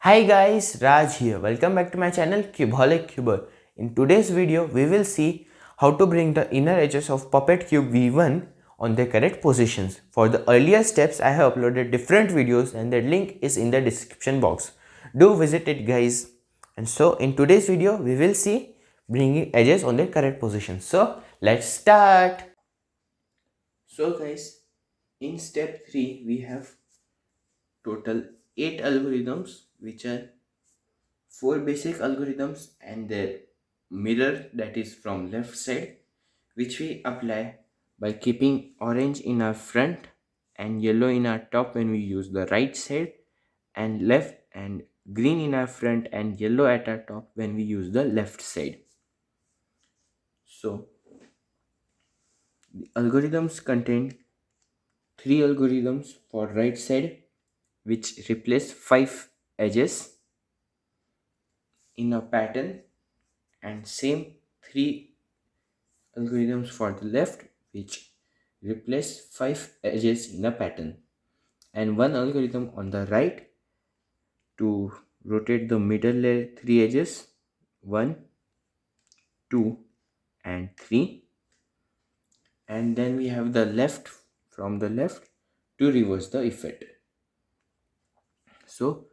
Hi guys, Raj here. Welcome back to my channel Cuboholic Cuber. In today's video, we will see how to bring the inner edges of Puppet Cube V1 on their correct positions. For the earlier steps, I have uploaded different videos and the link is in the description box. Do visit it guys. And so in today's video, we will see bringing edges on their correct positions. So let's start. So guys, in step 3, we have total 8 algorithms which are four basic algorithms and their mirror, that is from left side, which we apply by keeping orange in our front and yellow in our top when we use the right side, and left and green in our front and yellow at our top when we use the left side. So the algorithms contain three algorithms for right side which replace five edges in a pattern, and same three algorithms for the left which replace five edges in a pattern, and one algorithm on the right to rotate the middle layer three edges, 1, 2 and 3, and then we have the left from the left to reverse the effect. So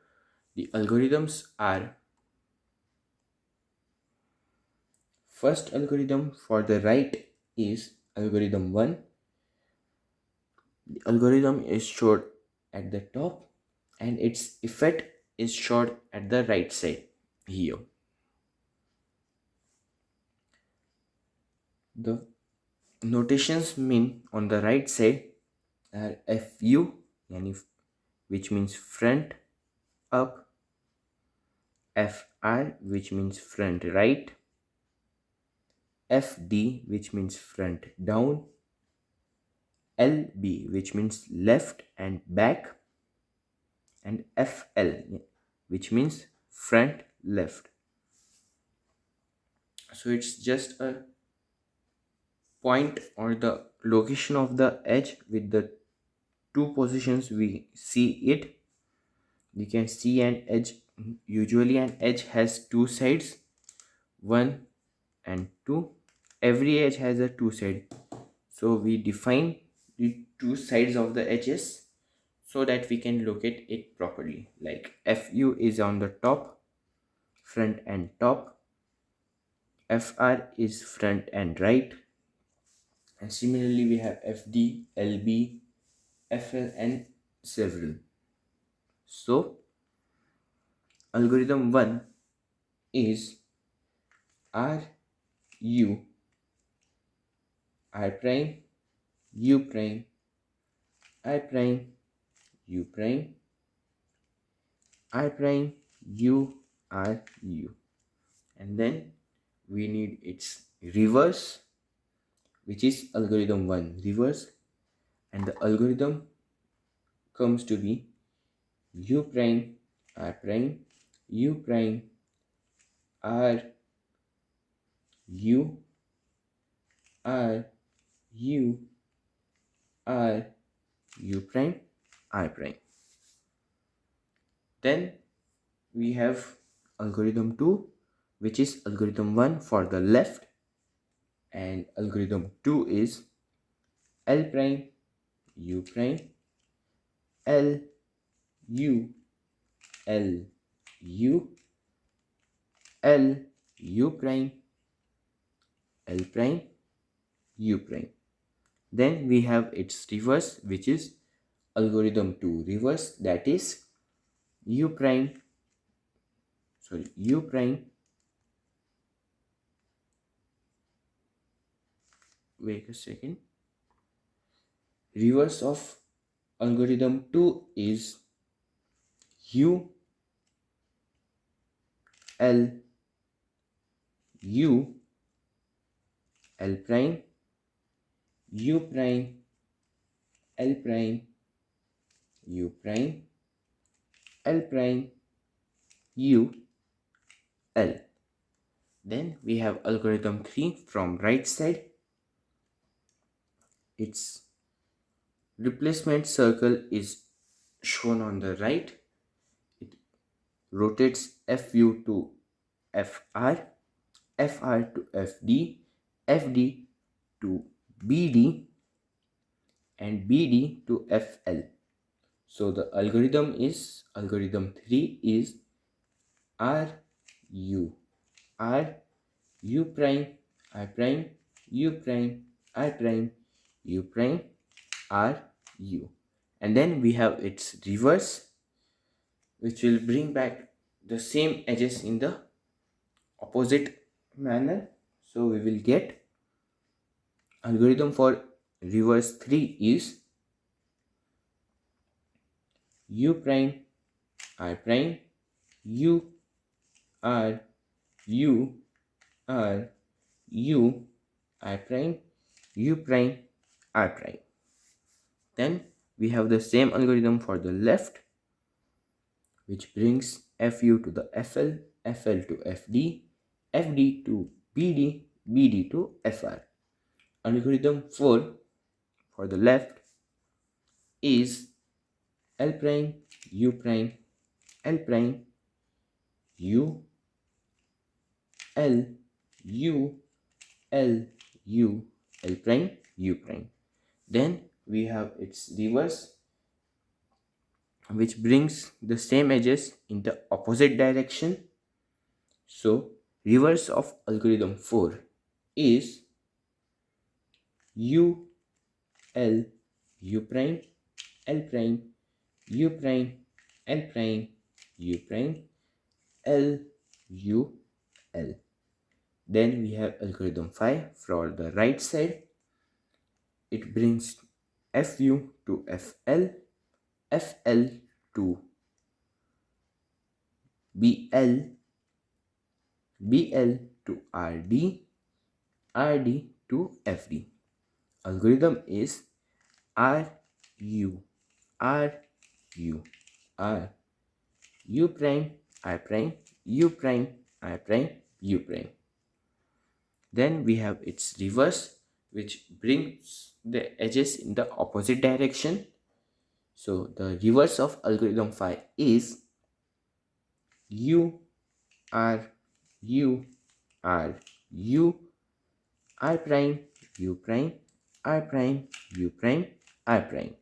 the algorithms are: first algorithm for the right is algorithm 1. The algorithm is showed at the top and its effect is showed at the right side here. The notations mean on the right side are FU, yani which means front up, FR which means front right, FD which means front down, LB which means left and back, and FL which means front left. So it's just a point or the location of the edge with the two positions we see it. You can see an edge. Usually an edge has two sides, 1 and 2. Every edge has a two side, so we define the two sides of the edges so that we can locate it properly. Like FU is on the top, front and top, FR is front and right, and similarly we have FD, LB, FL and several. So algorithm 1 is R U I prime U prime I prime U prime I prime U R U, and then we need its reverse, which is algorithm 1 reverse, and the algorithm comes to be U prime I prime U prime R U R U R U prime I prime. Then we have algorithm 2, which is algorithm 1 for the left, and algorithm 2 is L prime U prime L U L U L U prime L prime U prime. Then we have its reverse, which is algorithm 2 reverse, that is U prime U prime, wait a second, reverse of algorithm 2 is U L U L prime U prime L prime U prime L prime U L. Then we have algorithm 3 from right side. Its replacement circle is shown on the right. rotates FU to FR, FR to FD, FD to BD, and BD to FL. So the algorithm 3 is RU, RU prime, I prime, U prime, I prime, U prime, RU. And then we have its reverse, which will bring back the same edges in the opposite manner. So we will get algorithm for reverse 3 is U prime, I prime, U, R, U, R, U, I prime, U prime, I prime. Then we have the same algorithm for the left, which brings FU to the FL, FL to FD, FD to BD, BD to FR. Algorithm 4 for the left is L prime, U prime, L prime, U, L, U, L, U, L prime, U prime. Then we have its reverse, which brings the same edges in the opposite direction. So reverse of algorithm 4 is U, L, U prime, L prime, U prime, L prime, U prime, L, U, L. Then we have algorithm 5 for the right side. It brings FU to FL, FL to BL, BL to RD, RD to FD. Algorithm is RU, RU, R, U prime, I prime, U prime, I prime, U prime. Then we have its reverse, which brings the edges in the opposite direction. So the reverse of algorithm 5 is U, R, U, R, U, I prime, U prime, I prime, U prime, I prime.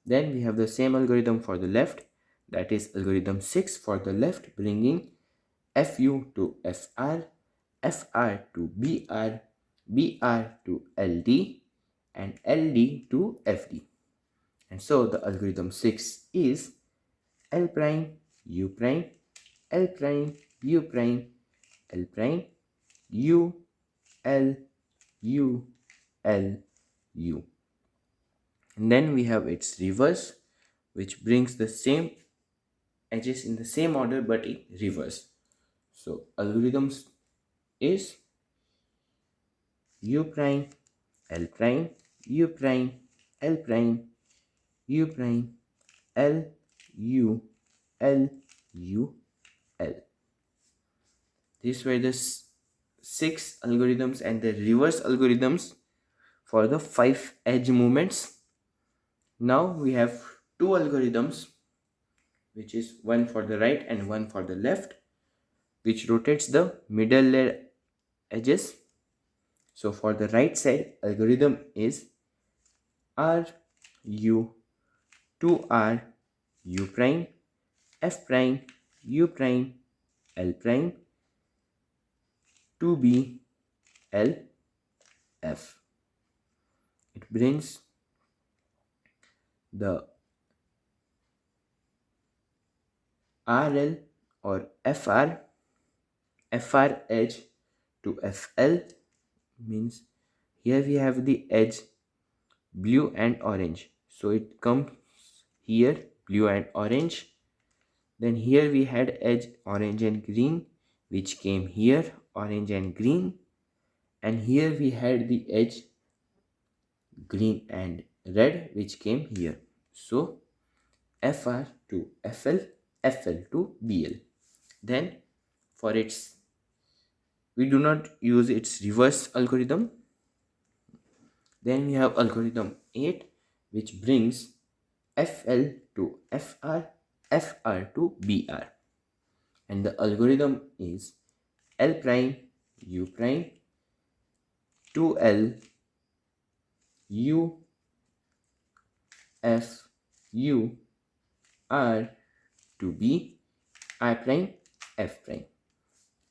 Then we have the same algorithm for the left, that is algorithm 6 for the left, bringing FU to FR, FR to BR, BR to LD, and LD to FD. And so the algorithm 6 is L prime, U prime, L prime, U prime, L prime, U, L, U, L, U. And then we have its reverse, which brings the same edges in the same order but in reverse. So algorithms is U prime, L prime, U prime, L prime, U prime, L, U, L, U, L. These were the 6 algorithms and the reverse algorithms for the 5 edge movements. Now we have 2 algorithms, which is one for the right and one for the left, which rotates the middle layer edges. So for the right side, algorithm is R, U, 2R, U prime, F prime, U prime, L prime, 2B, L, F. It brings the RL or FR edge to FL, means here we have the edge blue and orange, so it comes here blue and orange. Then here we had edge orange and green, which came here orange and green, and here we had the edge green and red, which came here. So FR to FL, FL to BL. Then for its, we do not use its reverse algorithm. Then we have algorithm 8, which brings FL to FR, FR to BR. and the algorithm is L prime U prime 2L U F U R to B I prime F prime,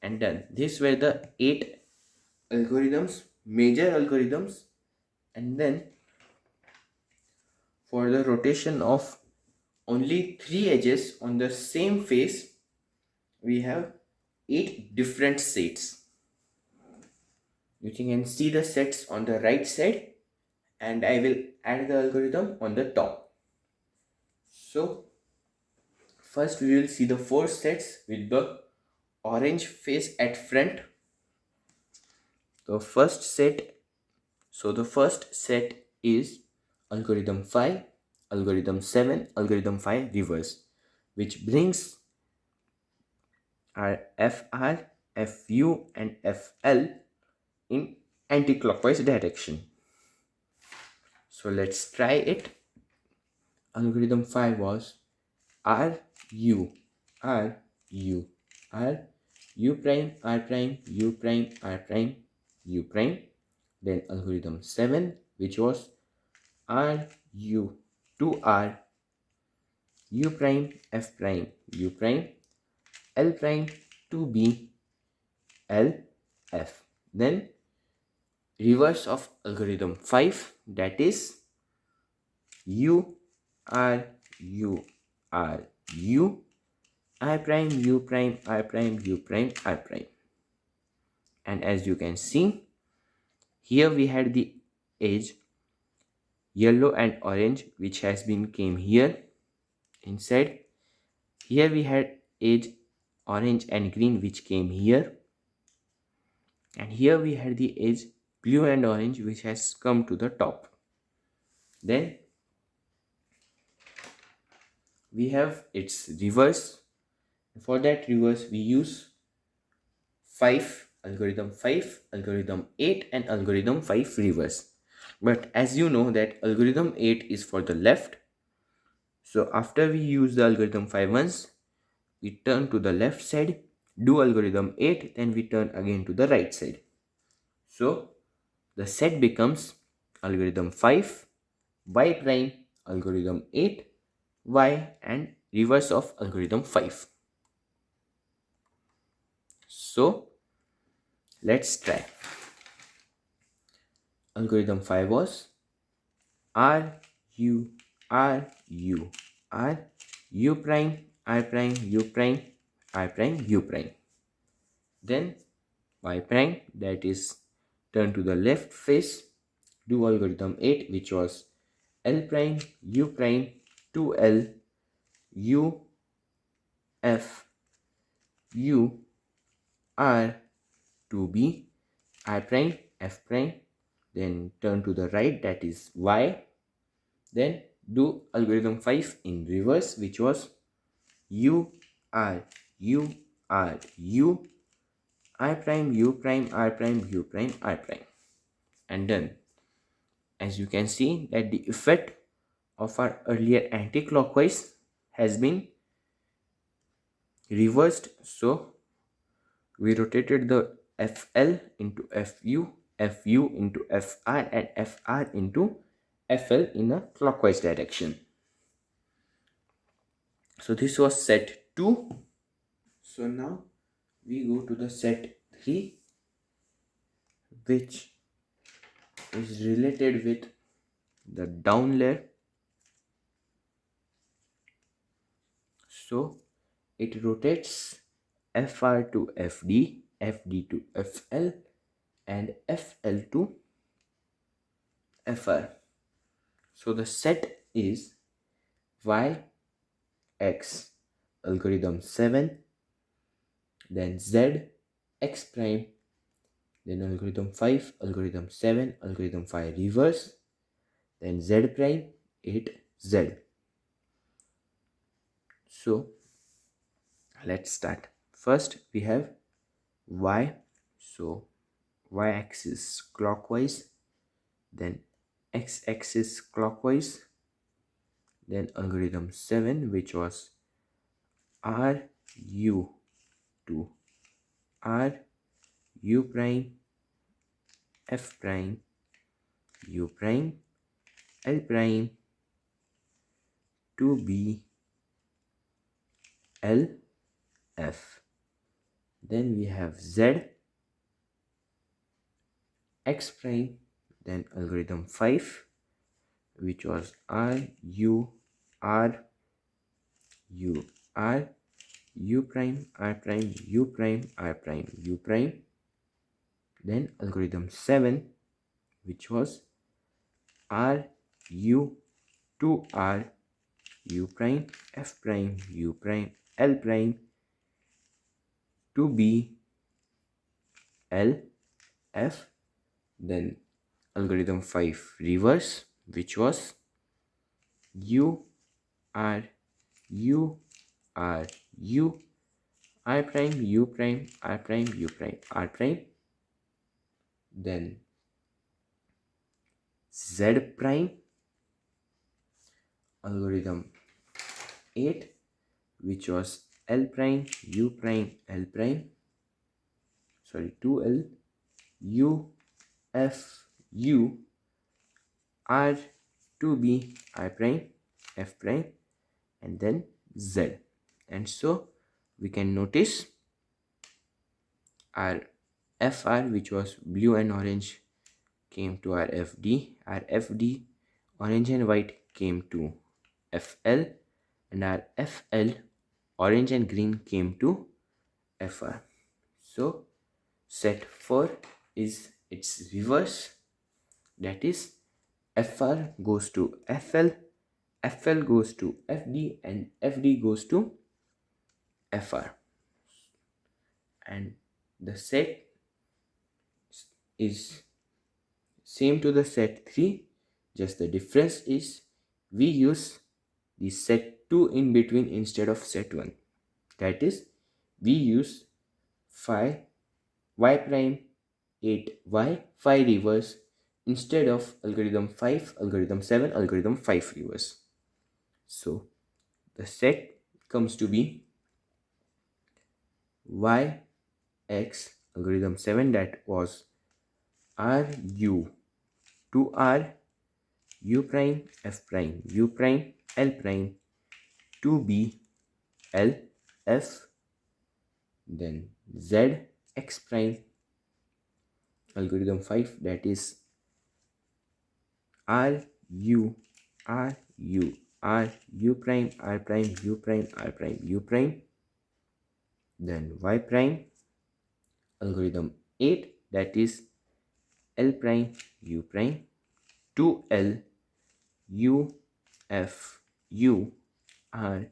and done. These were the 8 algorithms, major algorithms, and then for the rotation of only 3 edges on the same face, we have 8 different sets. You can see the sets on the right side, and I will add the algorithm on the top. So first we will see the 4 sets with the orange face at front. The first set, the first set is algorithm 5, algorithm 7, algorithm 5 reverse, which brings our FR, FU and FL in anti-clockwise direction. So let's try it. Algorithm 5 was R U R U R U prime R prime U prime R prime U prime. Then algorithm 7, which was R U 2R U prime F prime U prime L prime 2B L F. Then reverse of algorithm 5, that is U R U R U I prime U prime I prime U prime I prime. And as you can see, here we had the edge yellow and orange, which has been came here inside. Here we had edge orange and green, which came here, and here we had the edge blue and orange, which has come to the top. Then we have its reverse. For that reverse we use 5, algorithm 5, algorithm 8 and algorithm 5 reverse. But as you know that algorithm 8 is for the left, so after we use the algorithm 5 once, we turn to the left side, do algorithm 8, then we turn again to the right side. So the set becomes algorithm 5 y prime algorithm 8 y and reverse of algorithm 5. So let's try. Algorithm 5 was R U R U R U prime I prime U prime I prime U prime. Then y prime, that is turn to the left face, do algorithm 8, which was L prime U prime 2L U F U R 2B I prime F prime. Then turn to the right, that is y. Then do algorithm 5 in reverse, which was U R U R U I prime U prime I prime U prime I prime, and done. As you can see that the effect of our earlier anti-clockwise has been reversed. So we rotated the FL into FU, FU into FR and FR into FL in a clockwise direction. So this was set 2. So now we go to the set 3, which is related with the down layer. So it rotates FR to FD, FD to FL and FL to FR. So the set is Y X algorithm 7, then Z X prime, then algorithm 5, algorithm 7, algorithm 5 reverse, then Z prime 8 Z. So let's start. First we have Y, so Y axis clockwise, then X axis clockwise, then algorithm 7, which was R U to R U prime F prime U prime L prime to B L F. Then we have Z X prime, then algorithm 5, which was R U R U R U prime R prime U prime R prime U prime. Then algorithm 7, which was R U 2R U prime F prime U prime L prime to B L F. Then algorithm 5 reverse, which was U R U R U I prime U prime R prime U prime R prime. Then Z prime algorithm 8, which was L prime U prime L prime, sorry 2L U F U R 2B I prime F prime, and then Z. And so we can notice our FR, which was blue and orange, came to our FD orange and white came to FL, and our FL orange and green came to FR. So set 4 is its reverse, that is FR goes to FL, FL goes to FD, and FD goes to FR. And the set is same to the set 3, just the difference is we use the set 2 in between instead of set 1. That is, we use phi y prime 8y phi reverse instead of algorithm 5 algorithm 7 algorithm 5 reverse. So the set comes to be y x algorithm 7, that was r u to r u prime f prime u prime l prime to b l f. Then z x prime algorithm 5, that is r u r u r u prime r prime u prime r prime u prime. Then y prime algorithm 8, that is l prime u prime to l u f u r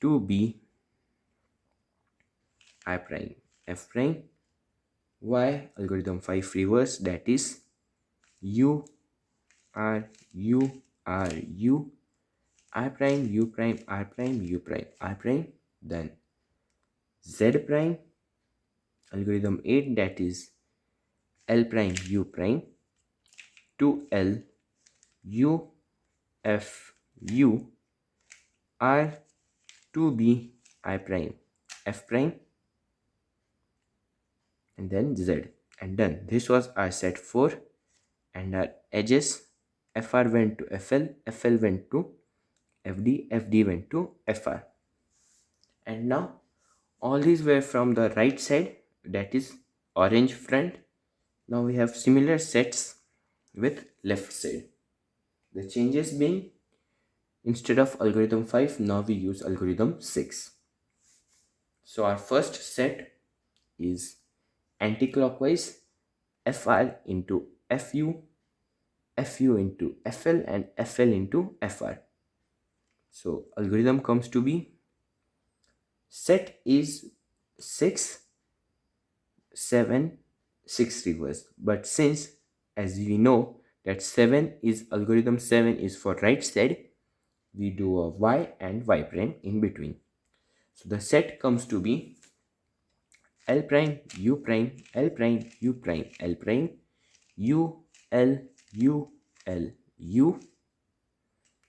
to b I prime f prime. Y algorithm 5 reverse, that is u r u r u I prime u prime r prime u prime I prime. Then z prime algorithm 8, that is l prime u prime to l u f u r to b I prime f prime, and then z, and done. This was our set 4, and our edges FR went to FL, FL went to FD, FD went to FR. And now all these were from the right side, that is orange front. Now we have similar sets with left side. The changes being, instead of algorithm 5, now we use algorithm 6. So our first set is anti-clockwise, FR into FU, FU into FL, and FL into FR. So algorithm comes to be, set is 6 7 6 reverse, but since as we know that 7 is algorithm 7 is for right side, we do a y and y prime in between. So the set comes to be l prime u prime l prime u prime l prime u l u l u.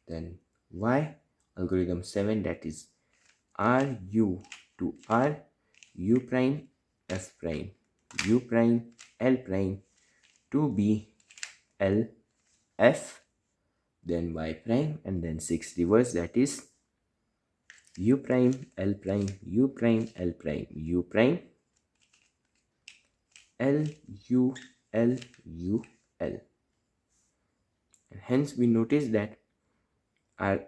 Then y algorithm 7, that is r u to r u prime f prime u prime l prime to be l f, then y prime, and then 6 reverse, that is u prime l prime u prime l prime u prime l u l u l. And hence we notice that our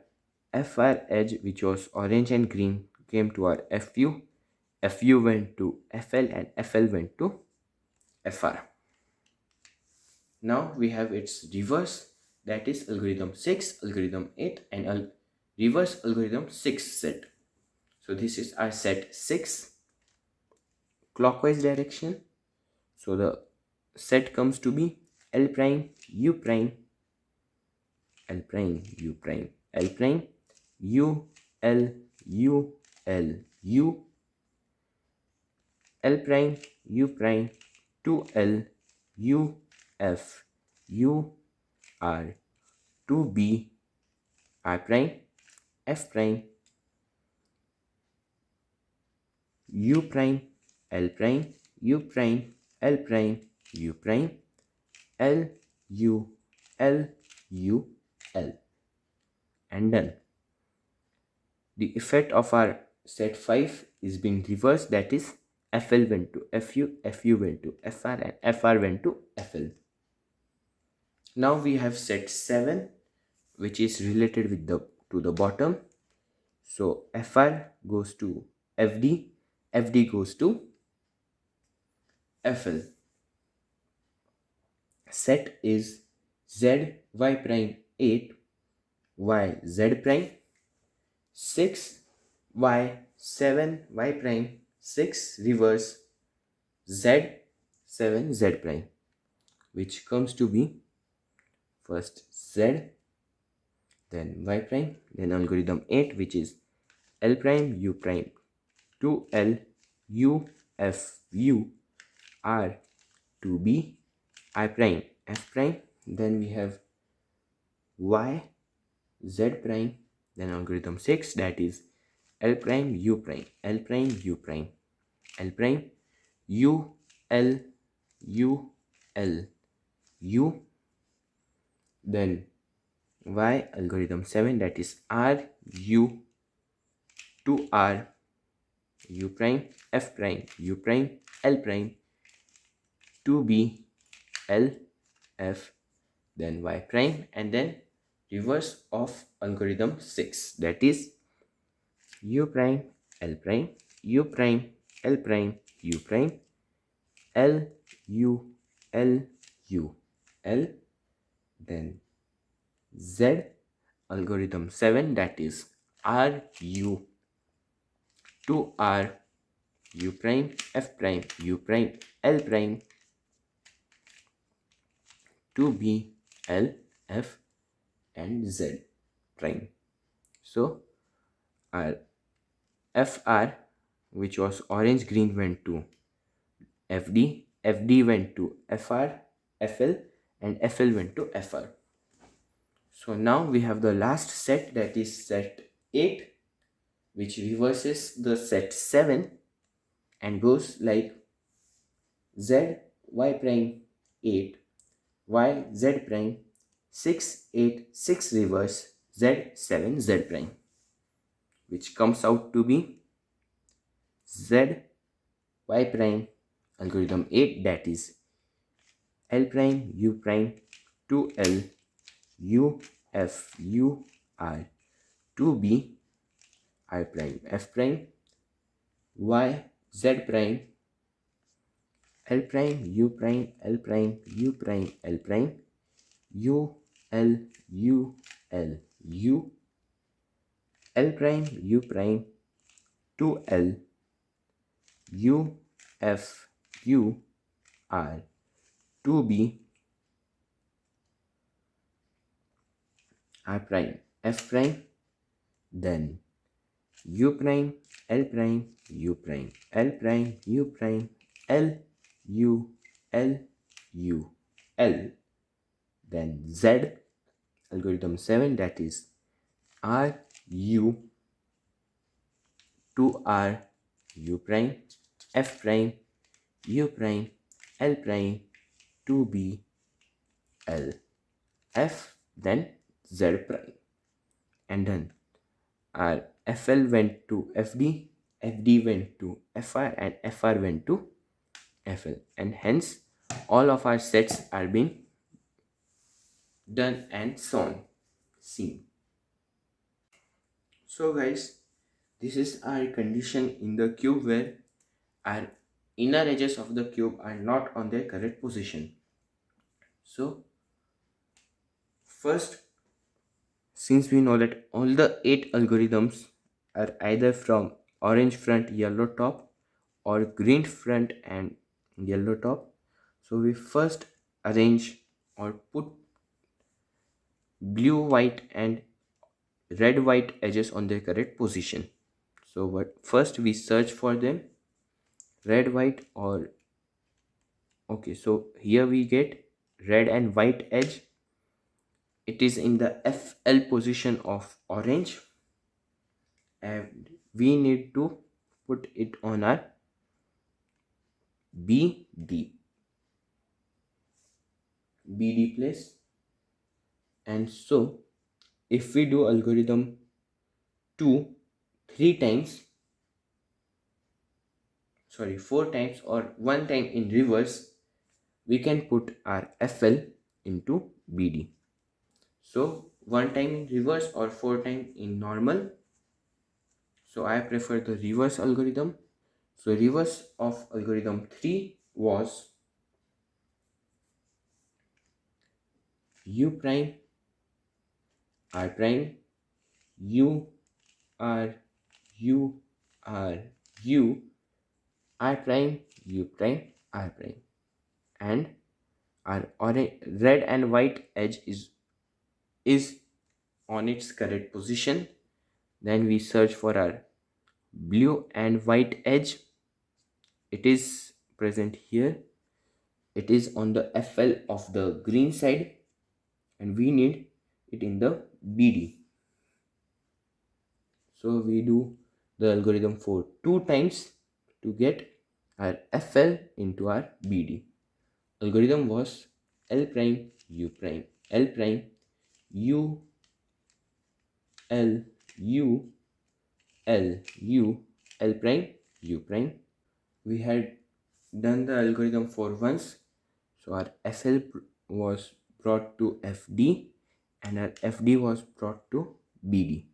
FR edge, which was orange and green, came to our FU, FU went to FL, and FL went to FR. Now we have its reverse, that is algorithm 6, algorithm 8, and reverse algorithm 6 set. So this is our set 6 clockwise direction. So the set comes to be L prime U prime L prime U prime L prime U L U L U L prime U prime 2L U F U R 2B R prime F prime U prime L prime U prime L prime U prime L U L U L, and done. The effect of our set 5 is being reversed, that is FL went to FU, FU went to FR, and FR went to FL. Now we have set 7, which is related with the to the bottom. So FR goes to FD, FD goes to FL. Set is Z Y prime 8 Y Z prime 6 Y 7 Y prime 6 reverse Z 7 Z prime, which comes to be first Z, then Y prime, then algorithm 8, which is L prime U prime 2L U F U R 2B I prime F prime, then we have Y Z prime, then algorithm 6, that is L prime U prime L prime U prime L prime U L U L U, then Y algorithm 7, that is R U 2 R U prime F prime U prime L prime 2B L F, then Y prime, and then reverse of algorithm 6, that is U prime L prime U prime L prime U prime L U L U L, then Z algorithm 7, that is R U 2 R U prime F prime U prime L prime 2B L F and Z prime. So our FR, which was orange green, went to FD, FD went to FR, FL, and FL went to FR. So now we have the last set, that is set 8, which reverses the set 7 and goes like Z Y prime 8 Y Z prime 6 8 6 reverse Z 7 Z prime, which comes out to be Z Y prime algorithm 8, that is L prime U prime 2L U F U R 2B I prime F prime Y Z prime L prime U prime L prime U prime L prime U L U L U L prime U prime 2L U F U R 2B I prime F prime, then U prime L prime U prime L prime U prime L U L U L, then Z algorithm 7, that is R U 2 R U prime f prime u prime l prime to b l f then z prime, and then our fl went to fd, fd went to fr, and fr went to fl, and hence all of our sets are being done and seen. So guys, this is our condition in the cube where our inner edges of the cube are not on their correct position. So first, since we know that all the 8 algorithms are either from orange front yellow top or green front and yellow top, so we first arrange or put blue white and red white edges on their correct position. So what first we search for them, red white or okay, so here we get red and white edge. It is in the FL position of orange, and we need to put it on our BD place. And so if we do algorithm 2 3 times, sorry 4 times or 1 time in reverse, we can put our FL into BD. So 1 time in reverse or 4 time in normal. So I prefer the reverse algorithm. So reverse of algorithm 3 was U prime R prime U R U R U R prime U prime R prime, and our orange, red and white edge is on its correct position. Then we search for our blue and white edge. It is present here. It is on the FL of the green side, and we need it in the BD. So we do the algorithm for 2 times to get our FL into our BD. Algorithm was L prime U prime L prime U L U L U L prime U prime. We had done the algorithm for once, so our FL was brought to FD and our FD was brought to BD.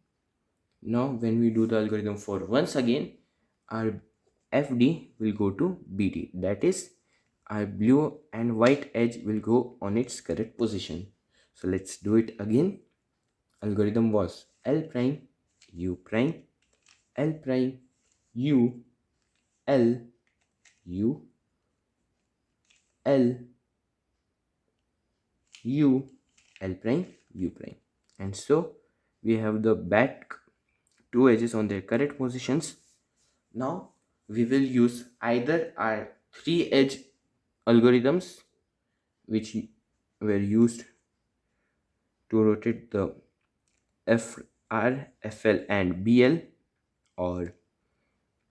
Now when we do the algorithm for once again, our FD will go to BD, that is our blue and white edge will go on its correct position. So let's do it again. Algorithm was L prime U prime L prime U L U L U L prime U prime, and so we have the back 2 edges on their correct positions. Now we will use either our 3 edge algorithms which were used to rotate the FR, FL and BL, or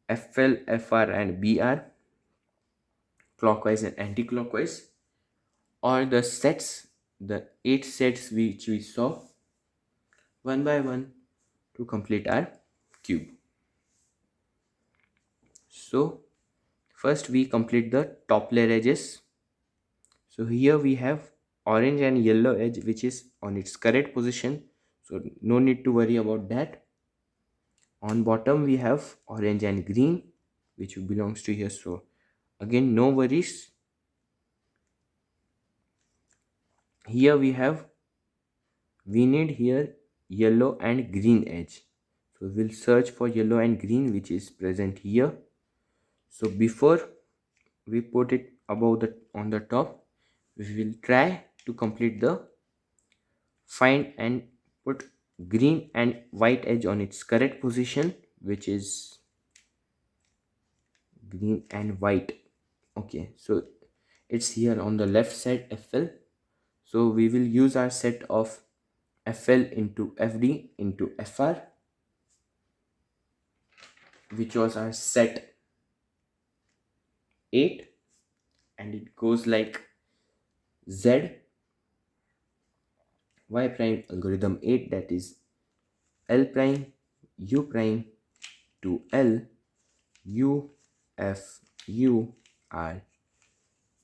FL, FR and BR clockwise and anti-clockwise, or the sets, the 8 sets which we saw one by one to complete our cube. So first we complete the top layer edges. So here we have orange and yellow edge which is on its correct position, so no need to worry about that. On bottom we have orange and green which belongs to here, so again no worries. Here we need here yellow and green edge, so we'll search for yellow and green which is present here. So before we put it above the on the top, we will try to complete the find and put green and white edge on its correct position, which is green and white. Okay, so it's here on the left side FL. So we will use our set of FL into FD into FR, which was our set 8, and it goes like Z y prime algorithm 8, that is L prime U prime to L U F U R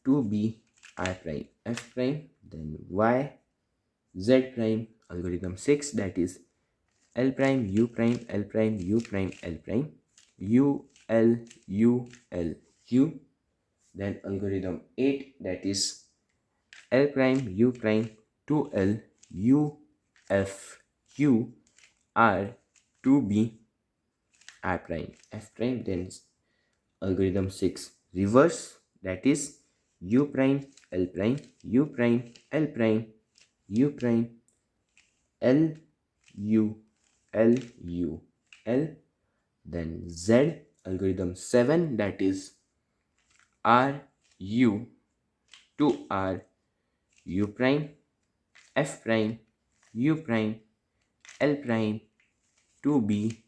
to B I prime F prime, then Y Z prime algorithm 6, that is L prime U prime L prime U prime L prime U L U L U, then algorithm 8, that is L prime U prime to L U F U R to B I prime F prime, then algorithm 6 reverse, that is U prime L prime U prime L prime U prime L U L U L, then Z algorithm 7, that is R U to R U prime F prime U prime L prime to B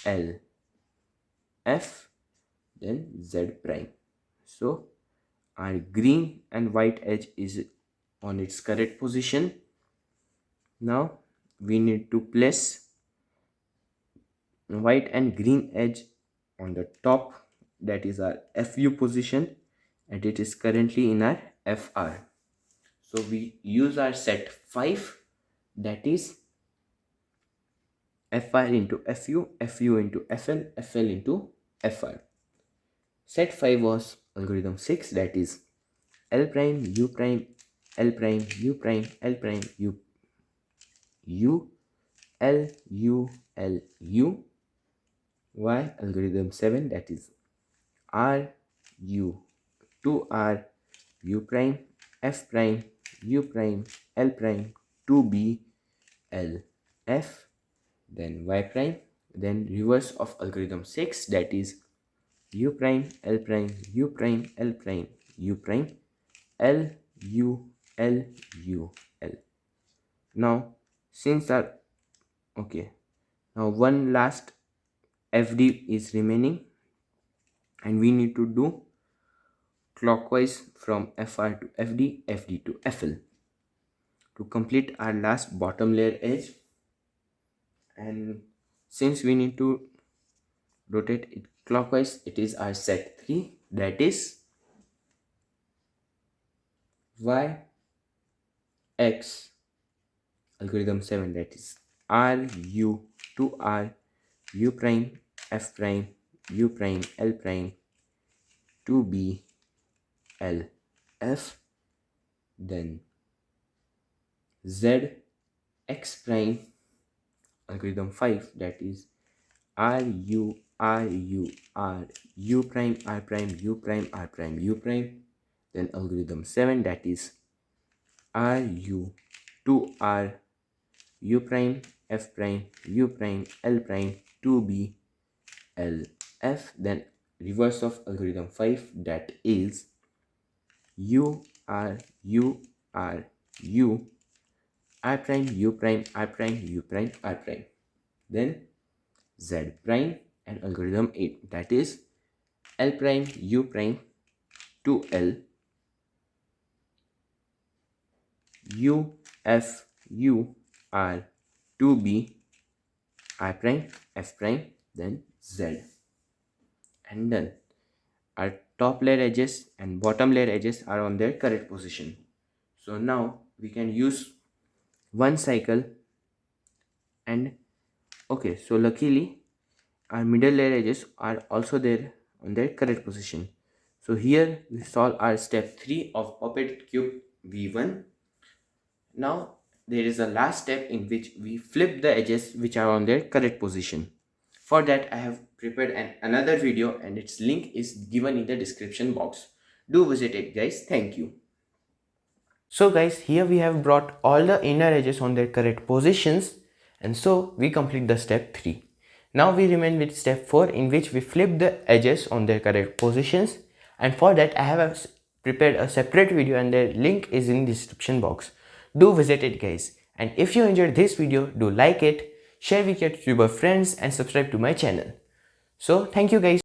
L F, then Z prime. So our green and white edge is on its correct position. Now we need to place white and green edge on the top, that is our FU position, and it is currently in our FR. So we use our set 5, that is FR into FU, FU into FL, FL into FR. Set 5 was algorithm 6, that is L prime U prime L prime U prime L prime U U L U L U. Y algorithm 7, that is R U to R U prime F prime U prime L prime to B L F, then Y prime, then reverse of algorithm 6, that is U prime L prime U prime L prime U prime L U L U L. Now since our now one last FD is remaining, and we need to do clockwise from FR to FD, FD to FL to complete our last bottom layer edge. And since we need to rotate it clockwise, it is our set 3, that is Y X algorithm 7, that is R U to R U prime F prime U prime L prime to B L F, then Z X prime algorithm 5, that is R U R U R U prime R prime U prime R prime U prime, then algorithm 7, that is R U to R U prime F prime U prime L prime to B L F, then reverse of algorithm 5, that is U R U R U I prime U prime I prime U prime I prime, then Z prime, and algorithm 8, that is L prime U prime to L U F U R to B I prime F prime, then Z, and done. Our top layer edges and bottom layer edges are on their correct position. So now we can use one cycle, and so luckily our middle layer edges are also there on their correct position. So here we solve our step 3 of Puppet Cube V1. Now there is a last step in which we flip the edges which are on their correct position. For that I have prepared another video, and its link is given in the description box. Do visit it guys. Thank you. So guys, here we have brought all the inner edges on their correct positions, and so we complete the step 3. Now we remain with step 4, in which we flip the edges on their correct positions, and for that I have prepared a separate video, and the link is in the description box. Do visit it guys, and if you enjoyed this video, do like it, share with your tuber friends, and subscribe to my channel. So thank you guys.